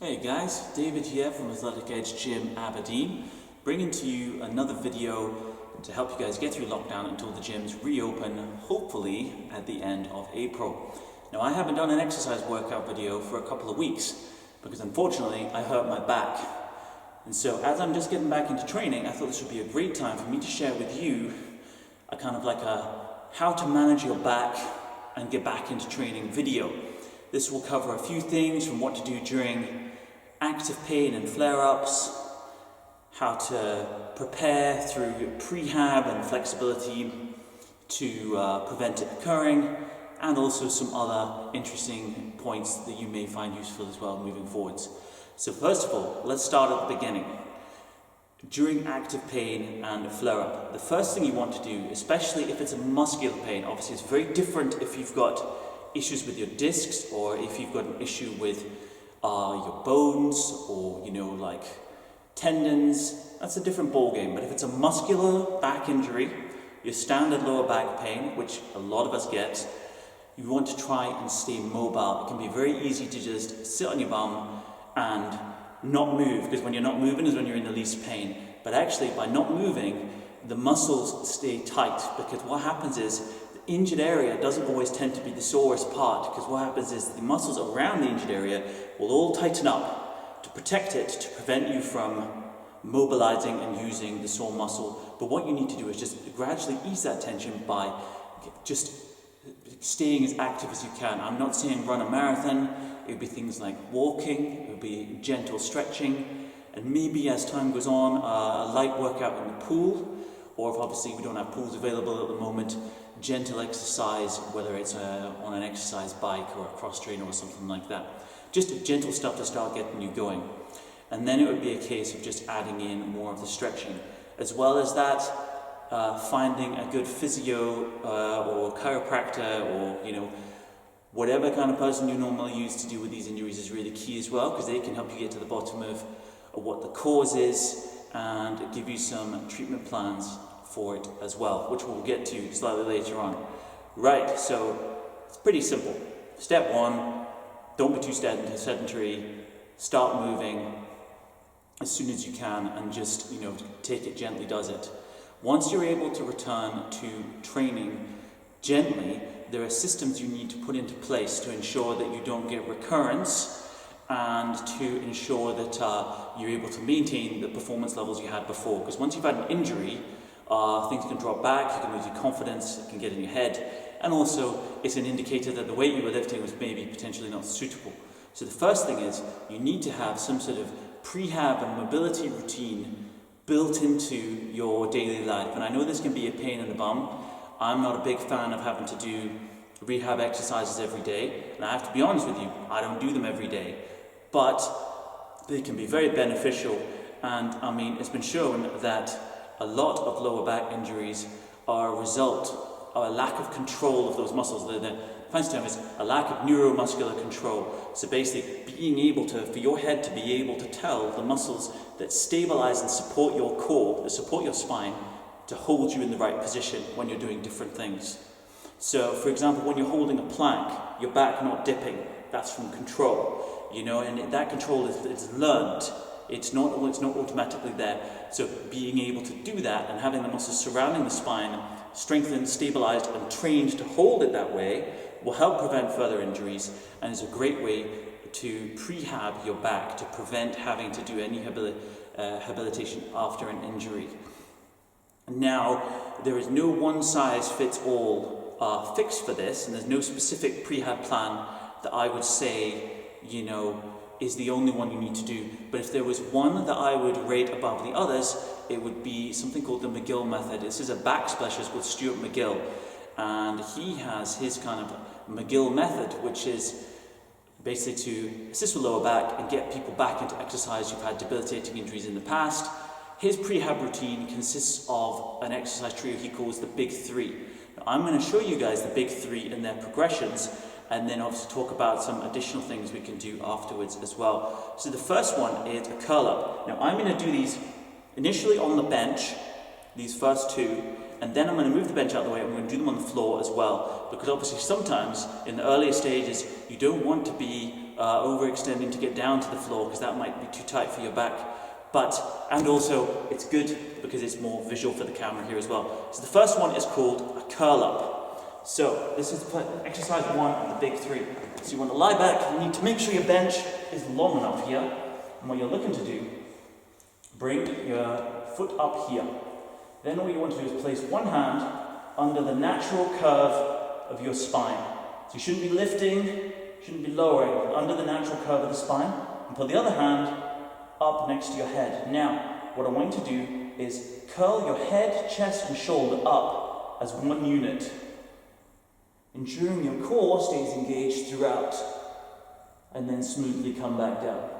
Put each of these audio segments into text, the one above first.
Hey guys, David here from Athletic Edge Gym Aberdeen, bringing to you another video to help you guys get through lockdown until the gyms reopen, hopefully at the end of April. Now I haven't done an exercise workout video for a couple of weeks because unfortunately I hurt my back. And so as I'm just getting back into training, I thought this would be a great time for me to share with you a kind of like a how to manage your back and get back into training video. This will cover a few things from what to do during active pain and flare-ups, how to prepare through prehab and flexibility to prevent it occurring, and also some other interesting points that you may find useful as well moving forwards. So first of all, let's start at the beginning. During active pain and flare-up, the first thing you want to do, especially if it's a muscular pain, obviously it's very different if you've got issues with your discs or if you've got an issue with your bones or like tendons. That's a different ball game. But if it's a muscular back injury, your standard lower back pain, which a lot of us get, you want to try and stay mobile. It can be very easy to just sit on your bum and not move, because when you're not moving is when you're in the least pain. But actually by not moving, the muscles stay tight, because what happens is the injured area doesn't always tend to be the sorest part, because what happens is the muscles around the injured area will all tighten up to protect it, to prevent you from mobilizing and using the sore muscle. But what you need to do is just gradually ease that tension by just staying as active as you can. I'm not saying run a marathon. It would be things like walking, it would be gentle stretching, and maybe as time goes on, a light workout in the pool, or if obviously we don't have pools available at the moment, gentle exercise, whether it's on an exercise bike or a cross trainer or something like that. Just gentle stuff to start getting you going. And then it would be a case of just adding in more of the stretching. As well as that, finding a good physio or chiropractor or whatever kind of person you normally use to deal with these injuries is really key as well, because they can help you get to the bottom of what the cause is and give you some treatment plans for it as well, which we'll get to slightly later on. Right, so it's pretty simple. Step one, don't be too sedentary. Start moving as soon as you can and just take it gently does it. Once you're able to return to training gently, there are systems you need to put into place to ensure that you don't get recurrence and to ensure that you're able to maintain the performance levels you had before. Because once you've had an injury, things can drop back, you can lose your confidence, it can get in your head, and also it's an indicator that the weight you were lifting was maybe potentially not suitable. So the first thing is you need to have some sort of prehab and mobility routine built into your daily life. And I know this can be a pain in the bum. I'm not a big fan of having to do rehab exercises every day, and I have to be honest with you, I don't do them every day, but they can be very beneficial. And I mean, it's been shown that a lot of lower back injuries are a result of a lack of control of those muscles. The fancy term is a lack of neuromuscular control. So basically being able to, for your head to be able to tell the muscles that stabilize and support your core, that support your spine, to hold you in the right position when you're doing different things. So for example, when you're holding a plank, your back not dipping, that's from control, and that control is learned. It's not automatically there. So being able to do that and having the muscles surrounding the spine strengthened, stabilized, and trained to hold it that way will help prevent further injuries, and is a great way to prehab your back, to prevent having to do any rehabilitation after an injury. Now, there is no one-size-fits-all fix for this, and there's no specific prehab plan that I would say, is the only one you need to do. But if there was one that I would rate above the others, it would be something called the McGill method. This is a back specialist called Stuart McGill, and he has his kind of McGill method, which is basically to assist with lower back and get people back into exercise who've had debilitating injuries in the past. His prehab routine consists of an exercise trio he calls the Big Three. Now, I'm going to show you guys the Big Three and their progressions, and then obviously talk about some additional things we can do afterwards as well. So the first one is a curl up. Now I'm going to do these initially on the bench, these first two, and then I'm going to move the bench out of the way and I'm going to do them on the floor as well, because obviously sometimes in the earlier stages you don't want to be overextending to get down to the floor, because that might be too tight for your back. And also it's good because it's more visual for the camera here as well. So the first one is called a curl up. So this is exercise 1 of the big 3. So you want to lie back, you need to make sure your bench is long enough here. And what you're looking to do, bring your foot up here. Then what you want to do is place one hand under the natural curve of your spine. So you shouldn't be lifting, shouldn't be lowering, under the natural curve of the spine. And put the other hand up next to your head. Now, what I want you to do is curl your head, chest and shoulder up as one unit, ensuring your core stays engaged throughout, and then smoothly come back down.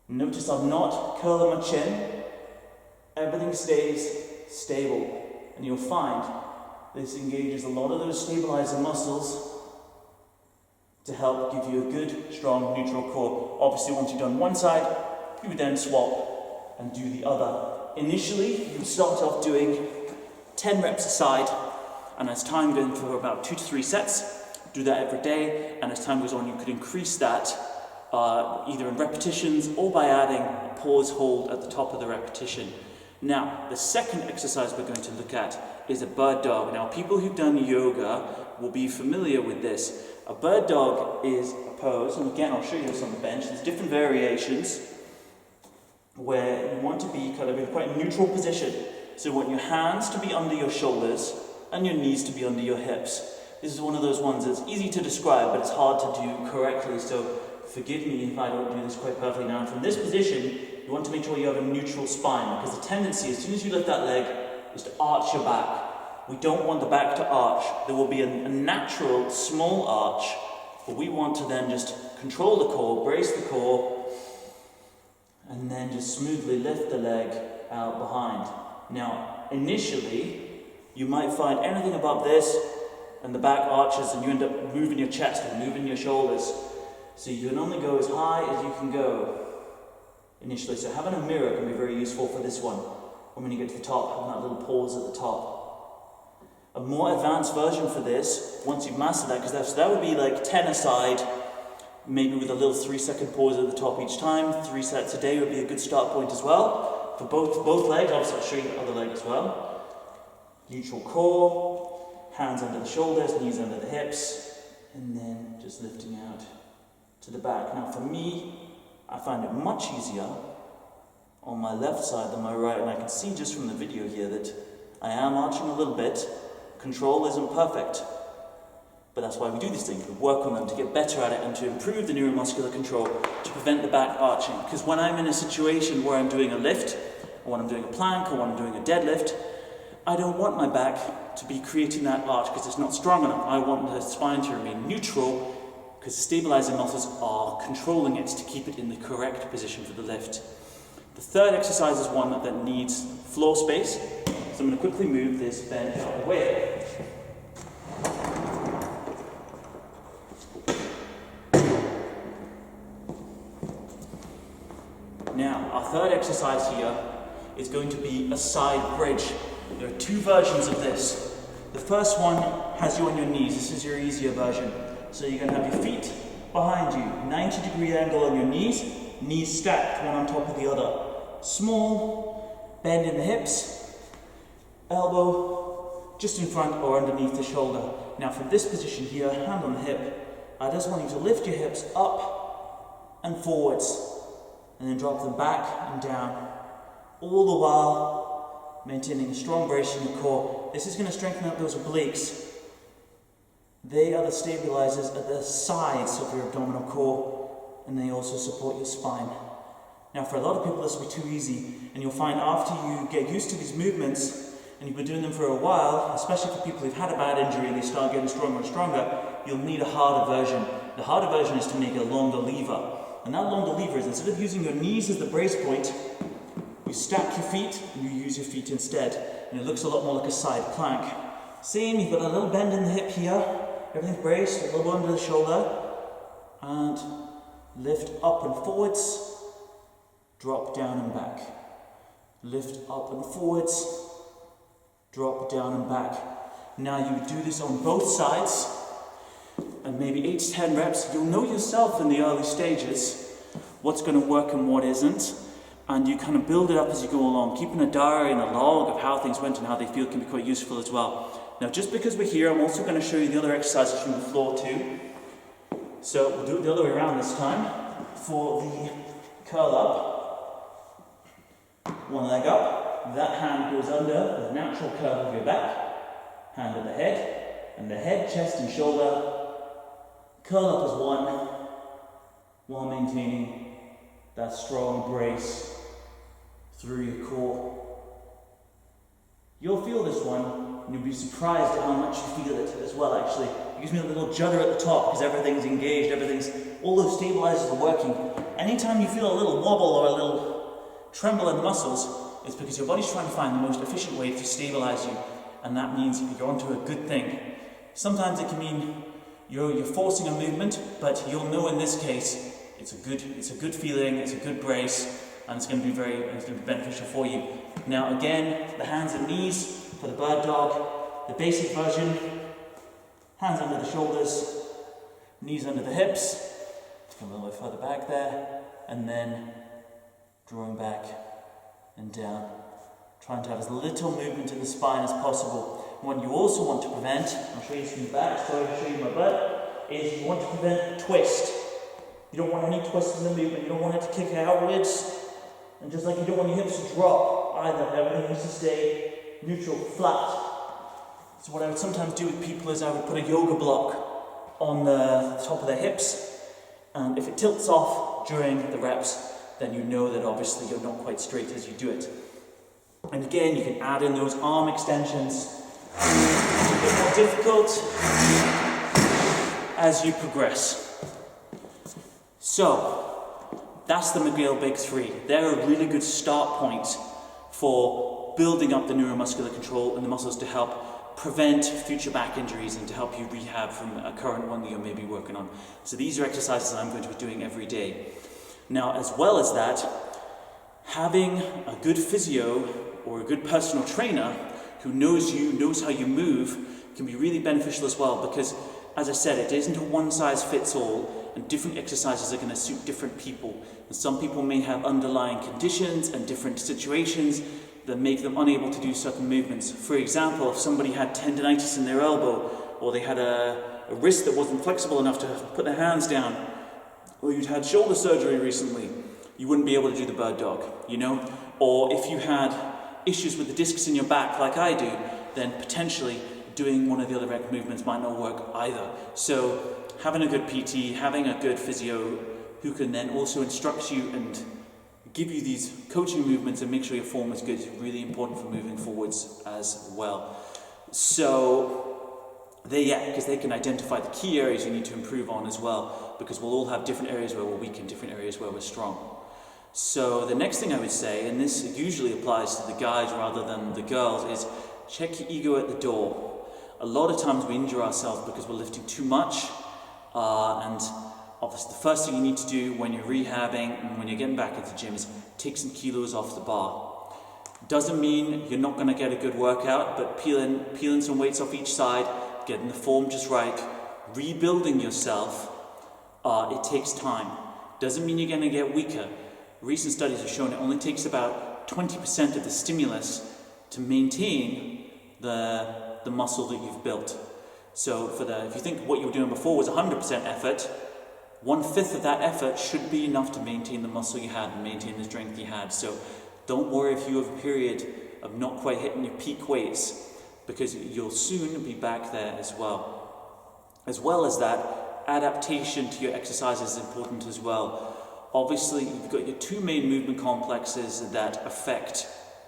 Notice I'm not curling my chin, everything stays stable, and you'll find this engages a lot of those stabilizing muscles to help give you a good, strong, neutral core. Obviously, once you've done one side, you would then swap and do the other. Initially, you would start off doing 10 reps a side, and as time goes for about 2 to 3 sets, do that every day, and as time goes on, you could increase that either in repetitions or by adding a pause hold at the top of the repetition. Now, the second exercise we're going to look at is a bird dog. Now, people who've done yoga will be familiar with this. A bird dog is a pose, and again I'll show you this on the bench. There's different variations where you want to be kind of in quite a neutral position. So you want your hands to be under your shoulders and your knees to be under your hips. This is one of those ones that's easy to describe, but it's hard to do correctly, so forgive me if I don't do this quite perfectly now. And from this position, you want to make sure you have a neutral spine, because the tendency, as soon as you lift that leg, is to arch your back. We don't want the back to arch. There will be a natural small arch, but we want to then just control the core, brace the core, and then just smoothly lift the leg out behind. Now, initially, you might find anything above this, and the back arches, and you end up moving your chest and moving your shoulders. So you can only go as high as you can go initially. So having a mirror can be very useful for this one. When you get to the top, having that little pause at the top. A more advanced version for this, once you've mastered that, because that would be like 10 aside, maybe with a little 3-second pause at the top each time. 3 sets a day would be a good start point as well. For both legs, obviously I'll show you the other leg as well. Neutral core, hands under the shoulders, knees under the hips, and then just lifting out to the back. Now for me, I find it much easier on my left side than my right, and I can see just from the video here that I am arching a little bit. Control isn't perfect, but that's why we do these things. We work on them to get better at it and to improve the neuromuscular control to prevent the back arching. Because when I'm in a situation where I'm doing a lift, or when I'm doing a plank, or when I'm doing a deadlift, I don't want my back to be creating that arch because it's not strong enough. I want the spine to remain neutral because stabilizing muscles are controlling it to keep it in the correct position for the lift. The third exercise is one that needs floor space. So I'm going to quickly move this bench out of the way. Now, our third exercise here is going to be a side bridge. There are 2 versions of this. The first one has you on your knees. This is your easier version. So you're going to have your feet behind you, 90-degree angle on your knees stacked one on top of the other. Small bend in the hips, elbow just in front or underneath the shoulder. Now from this position here, hand on the hip, I just want you to lift your hips up and forwards, and then drop them back and down, all the while maintaining a strong brace in the core. This is going to strengthen up those obliques. They are the stabilizers at the sides of your abdominal core, and they also support your spine. Now for a lot of people this will be too easy, and you'll find after you get used to these movements, and you've been doing them for a while, especially for people who've had a bad injury and they start getting stronger and stronger, you'll need a harder version. The harder version is to make a longer lever. And that longer lever is, instead of using your knees as the brace point, you stack your feet and you use your feet instead. And it looks a lot more like a side plank. Same, you've got a little bend in the hip here, everything's braced, a little under the shoulder, and lift up and forwards, drop down and back. Lift up and forwards, drop down and back. Now you do this on both sides. and maybe 8 to 10 reps, you'll know yourself in the early stages what's going to work and what isn't, and you kind of build it up as you go along. Keeping a diary and a log of how things went and how they feel can be quite useful as well. Now, just because we're here, I'm also going to show you the other exercises from the floor too. So we'll do it the other way around this time. For the curl up, one leg up, that hand goes under the natural curve of your back, hand at the head, and the head, chest and shoulder curl up as one, while maintaining that strong brace through your core. You'll feel this one, and you'll be surprised at how much you feel it as well, actually. It gives me a little judder at the top because everything's engaged, all those stabilizers are working. Anytime you feel a little wobble or a little tremble in the muscles, it's because your body's trying to find the most efficient way to stabilize you, and that means you're onto a good thing. Sometimes it can mean you're forcing a movement, but you'll know in this case it's a good feeling, it's a good brace, and it's going to be beneficial for you. Now again, the hands and knees for the bird dog, the basic version, hands under the shoulders, knees under the hips, come a little bit further back there, and then drawing back and down. Trying to have as little movement in the spine as possible. What you also want to prevent, I'll show you from the back, so I'll show you my butt, is you want to prevent a twist. You don't want any twists in the movement, you don't want it to kick outwards, and just like you don't want your hips to drop either, everything needs to stay neutral, flat. So what I would sometimes do with people is I would put a yoga block on the top of their hips, and if it tilts off during the reps, then you know that obviously you're not quite straight as you do it. And again, you can add in those arm extensions. It's a bit more difficult as you progress. So, that's the McGill Big Three. They're a really good start point for building up the neuromuscular control and the muscles to help prevent future back injuries and to help you rehab from a current one that you're maybe working on. So these are exercises that I'm going to be doing every day. Now, as well as that, having a good physio or a good personal trainer who knows you, knows how you move, can be really beneficial as well, because, as I said, it isn't a one-size-fits-all, and different exercises are going to suit different people. And some people may have underlying conditions and different situations that make them unable to do certain movements. For example, if somebody had tendinitis in their elbow, or they had a wrist that wasn't flexible enough to put their hands down, or you'd had shoulder surgery recently, you wouldn't be able to do the bird dog, you know? Or if you had issues with the discs in your back like I do, then potentially doing one of the other rec movements might not work either. So having a good PT, having a good physio who can then also instruct you and give you these coaching movements and make sure your form is good is really important for moving forwards as well. So because they can identify the key areas you need to improve on as well, because we'll all have different areas where we're weak and different areas where we're strong. So the next thing I would say, and this usually applies to the guys rather than the girls, is check your ego at the door. A lot of times we injure ourselves because we're lifting too much, and obviously the first thing you need to do when you're rehabbing and when you're getting back into the gym is take some kilos off the bar. Doesn't mean you're not going to get a good workout, but peeling some weights off each side, getting the form just right, rebuilding yourself, it takes time. Doesn't mean you're going to get weaker. Recent studies have shown it only takes about 20% of the stimulus to maintain the muscle that you've built. So if you think what you were doing before was 100% effort, 1/5 of that effort should be enough to maintain the muscle you had and maintain the strength you had. So don't worry if you have a period of not quite hitting your peak weights, because you'll soon be back there as well. As well as that, adaptation to your exercise is important as well. Obviously, you've got your two main movement complexes that affect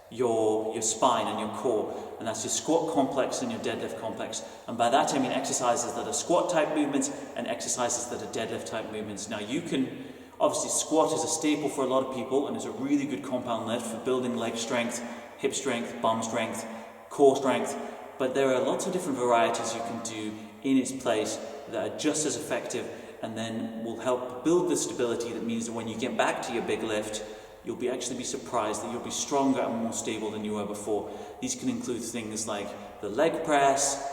your spine and your core, and that's your squat complex and your deadlift complex. And by that I mean exercises that are squat type movements and exercises that are deadlift type movements. Now obviously squat is a staple for a lot of people and is a really good compound lift for building leg strength, hip strength, bum strength, core strength, but there are lots of different varieties you can do in its place that are just as effective and then will help build the stability that means that when you get back to your big lift, you'll actually be surprised that you'll be stronger and more stable than you were before. These can include things like the leg press,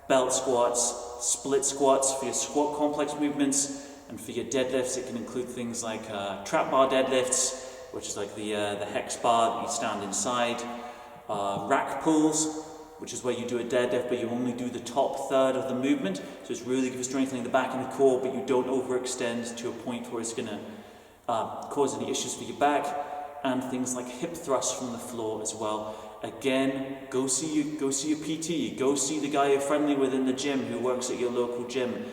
belt squats, split squats for your squat complex movements, and for your deadlifts it can include things like trap bar deadlifts, which is like the hex bar that you stand inside, rack pulls, which is where you do a deadlift but you only do the top third of the movement, so it's really good for strengthening the back and the core, but you don't overextend to a point where it's going to cause any issues for your back, and things like hip thrusts from the floor as well. Again, go see your PT, go see the guy you're friendly with in the gym who works at your local gym.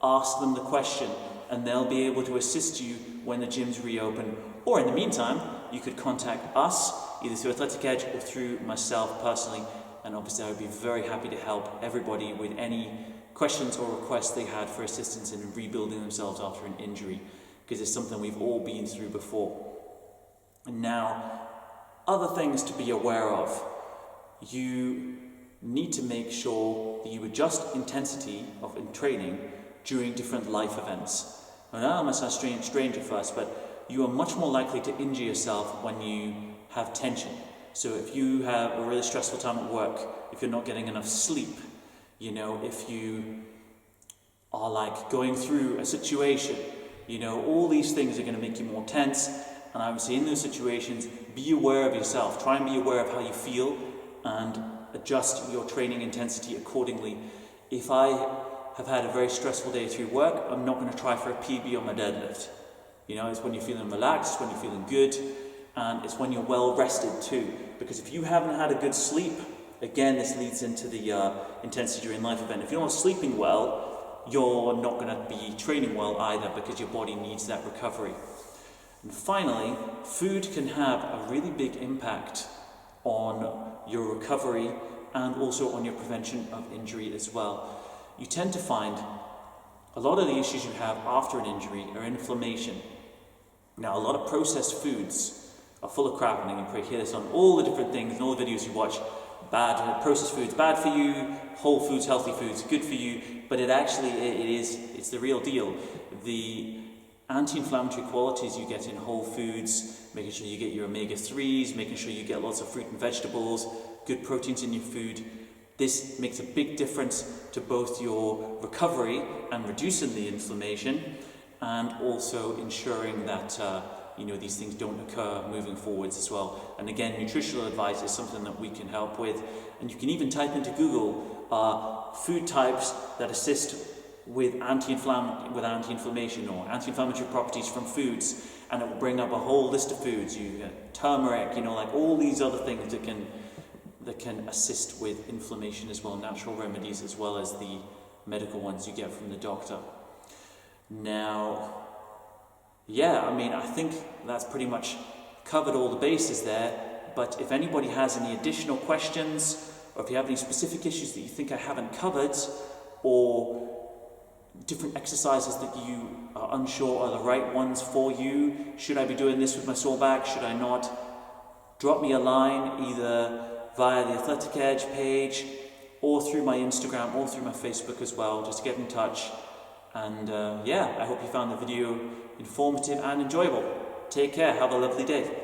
Ask them the question and they'll be able to assist you when the gyms reopen. Or in the meantime, you could contact us, either through Athletic Edge or through myself personally, and obviously I would be very happy to help everybody with any questions or requests they had for assistance in rebuilding themselves after an injury, because it's something we've all been through before. And now, other things to be aware of. You need to make sure that you adjust intensity in training during different life events. Now, that must sound strange at first, but you are much more likely to injure yourself when you have tension. So if you have a really stressful time at work, if you're not getting enough sleep, if you are like going through a situation, all these things are going to make you more tense. And I would say in those situations, be aware of yourself. Try and be aware of how you feel and adjust your training intensity accordingly. If I have had a very stressful day through work, I'm not going to try for a PB on my deadlift. It's when you're feeling relaxed, it's when you're feeling good, and it's when you're well rested too. Because if you haven't had a good sleep, again, this leads into the intensity during life event. If you're not sleeping well, you're not going to be training well either, because your body needs that recovery. And finally, food can have a really big impact on your recovery and also on your prevention of injury as well. You tend to find a lot of the issues you have after an injury are inflammation. Now, a lot of processed foods are full of crap, and you can probably hear this on all the different things and all the videos you watch. Processed foods, bad for you, whole foods, healthy foods, good for you, but it's the real deal. The anti-inflammatory qualities you get in whole foods, making sure you get your omega-3s, making sure you get lots of fruit and vegetables, good proteins in your food. This makes a big difference to both your recovery and reducing the inflammation, and also ensuring that these things don't occur moving forwards as well. And again, nutritional advice is something that we can help with. And you can even type into Google food types that assist with anti-inflammation or anti-inflammatory properties from foods, and it will bring up a whole list of foods. You get turmeric, like all these other things that can assist with inflammation as well, natural remedies as well as the medical ones you get from the doctor. Now, I think that's pretty much covered all the bases there, but if anybody has any additional questions, or if you have any specific issues that you think I haven't covered, or different exercises that you are unsure are the right ones for you, should I be doing this with my sore back, should I not, drop me a line either via the Athletic Edge page or through my Instagram or through my Facebook as well, just get in touch. And I hope you found the video informative and enjoyable. Take care, have a lovely day.